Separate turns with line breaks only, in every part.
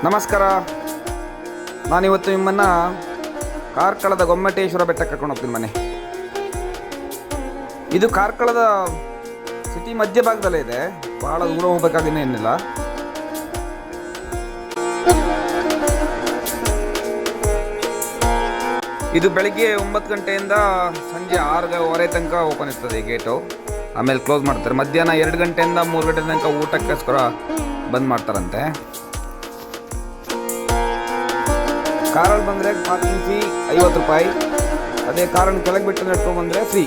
ನಮಸ್ಕಾರ. ನಾನಿವತ್ತು ನಿಮ್ಮನ್ನು ಕಾರ್ಕಳದ ಗೊಮ್ಮಟೇಶ್ವರ ಬೆಟ್ಟಕ್ಕೆ ಕರ್ಕೊಂಡು ಹೋಗ್ತೀನಿ. ಮನೆ ಇದು ಕಾರ್ಕಳದ ಸಿಟಿ ಮಧ್ಯಭಾಗದಲ್ಲೇ ಇದೆ, ಭಾಳ ದೂರ ಹೋಗ್ಬೇಕಾಗಿನೇ ಏನಿಲ್ಲ. ಇದು ಬೆಳಿಗ್ಗೆ 9 ಗಂಟೆಯಿಂದ ಸಂಜೆ 6:15 ತನಕ ಓಪನ್ ಇರ್ತದೆ ಈ ಗೇಟು. ಆಮೇಲೆ ಕ್ಲೋಸ್ ಮಾಡ್ತಾರೆ. ಮಧ್ಯಾಹ್ನ 2 ಗಂಟೆಯಿಂದ 3 ಗಂಟೆ ತನಕ ಊಟಕ್ಕೋಸ್ಕರ ಬಂದ್ ಮಾಡ್ತಾರಂತೆ. ಕಾರಲ್ಲಿ ಬಂದರೆ ಪಾರ್ಕಿಂಗ್ ಫೀ 50 ರೂಪಾಯಿ. ಅದೇ ಕಾರನ್ನು ಕೆಳಗೆ ಬಿಟ್ಟು ನಡ್ಕೊಂಡು ಬಂದರೆ ಫ್ರೀ.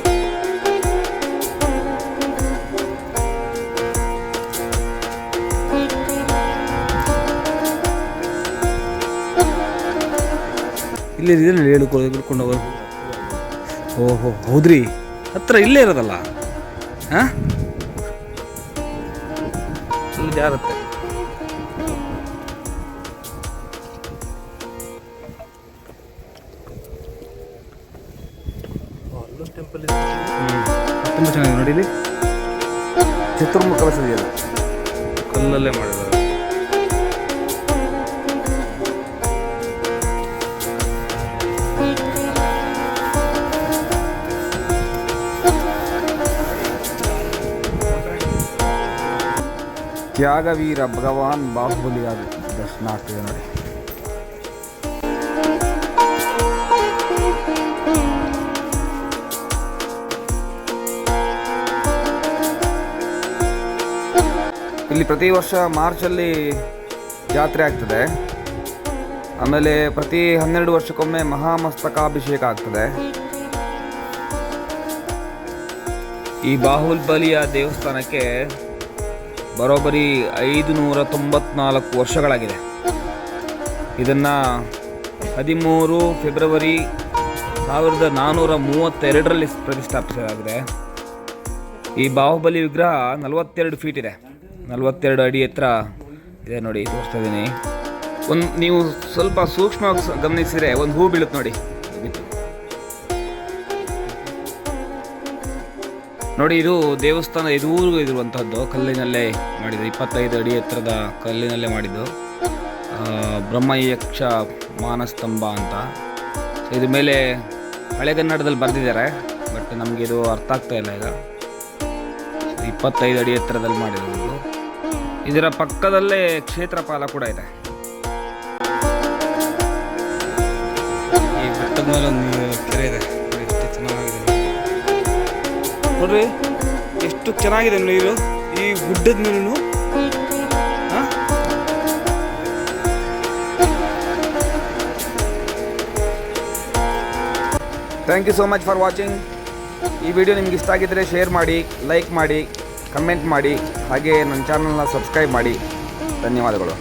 ಇಲ್ಲೇ ಇದೆಯಲ್ಲ ಹೇಳ್ಕೊಂಡು ಹೋಗೋದು. ಓಹೋ ಹೌದ್ರಿ, ಹತ್ರ ಇಲ್ಲೇ ಇರೋದಲ್ಲ. ಹಾಂ ಇಲ್ಲಿ ಜಾರತ್ತೆ. ಟೆಂಪಲ್ ತುಂಬ ಚೆನ್ನಾಗಿದೆ ನೋಡಿ. ಇಲ್ಲಿ
ಚಿತ್ರಮುಖ ಕಲಿಸಿದೆಯಲ್ಲ,
ಕಲ್ಲಲ್ಲೇ ಮಾಡಿದ್ದಾರೆ.
ತ್ಯಾಗವೀರ ಭಗವಾನ್ ಬಾಹುಬಲಿಯಾದ ದರ್ಶನ ಆಗ್ತಿದೆ ನೋಡಿ. ಇಲ್ಲಿ ಪ್ರತಿ ವರ್ಷ ಮಾರ್ಚಲ್ಲಿ ಜಾತ್ರೆ ಆಗ್ತದೆ. ಆಮೇಲೆ ಪ್ರತಿ 12 ವರ್ಷಕ್ಕೊಮ್ಮೆ ಮಹಾಮಸ್ತಕಾಭಿಷೇಕ ಆಗ್ತದೆ.
ಈ ಬಾಹುಬಲಿಯ ದೇವಸ್ಥಾನಕ್ಕೆ ಬರೋಬ್ಬರಿ 594 ವರ್ಷಗಳಾಗಿದೆ. ಇದನ್ನು 13 ಫೆಬ್ರವರಿ 1432ರಲ್ಲಿ ಪ್ರತಿಷ್ಠಾಪಿಸಲಾಗಿದೆ. ಈ ಬಾಹುಬಲಿ ವಿಗ್ರಹ 42 ಫೀಟ್ ಇದೆ, 42 ಅಡಿ ಎತ್ತರ ಇದೆ ನೋಡಿ. ತೋರಿಸ್ತಾ ಇದ್ದೀನಿ. ನೀವು ಸ್ವಲ್ಪ ಸೂಕ್ಷ್ಮವಾಗಿ ಗಮನಿಸಿದರೆ ಒಂದು ಹೂ ಬೀಳುತ್ತೆ ನೋಡಿ. ನೋಡಿ, ಇದು ದೇವಸ್ಥಾನ ಎದುರು ಇರುವಂಥದ್ದು ಕಲ್ಲಿನಲ್ಲೇ ಮಾಡಿದ್ದು. 25 ಅಡಿ ಎತ್ತರದ ಕಲ್ಲಿನಲ್ಲೇ ಮಾಡಿದ್ದು. ಬ್ರಹ್ಮಯಕ್ಷ ಮಾನಸ್ತಂಭ ಅಂತ. ಇದ್ರ ಮೇಲೆ ಹಳೆಗನ್ನಡದಲ್ಲಿ ಬರೆದಿದ್ದಾರೆ, ಬಟ್ ನಮಗೆ ಇದು ಅರ್ಥ ಆಗ್ತಾ ಇಲ್ಲ ಈಗ. 25 ಅಡಿ ಎತ್ತರದಲ್ಲಿ ಮಾಡಿರೋದು. ಇದರ ಪಕ್ಕದಲ್ಲೇ ಕ್ಷೇತ್ರಪಾಲ ಕೂಡ ಇದೆ. ಈ ಬೆಟ್ಟದ ಮೇಲೆ ಒಂದು ಕೆರೆ ಇದೆ, ಎಷ್ಟು ಚೆನ್ನಾಗಿದೆ ನೋಡ್ರಿ. ಎಷ್ಟು ಚೆನ್ನಾಗಿದೆ ನೀರು ಈ ಗುಡ್ಡದ ಮೇಲೂ.
Thank you so much for watching. ಈ ವಿಡಿಯೋ ನಿಮ್ಗೆ ಇಷ್ಟ ಆಗಿದ್ದರೆ ಶೇರ್ ಮಾಡಿ, ಲೈಕ್ ಮಾಡಿ, ಕಮೆಂಟ್ ಮಾಡಿ, ಹಾಗೆ ನನ್ನ ಚಾನಲ್ನ ಸಬ್ಸ್ಕ್ರೈಬ್ ಮಾಡಿ. ಧನ್ಯವಾದಗಳು.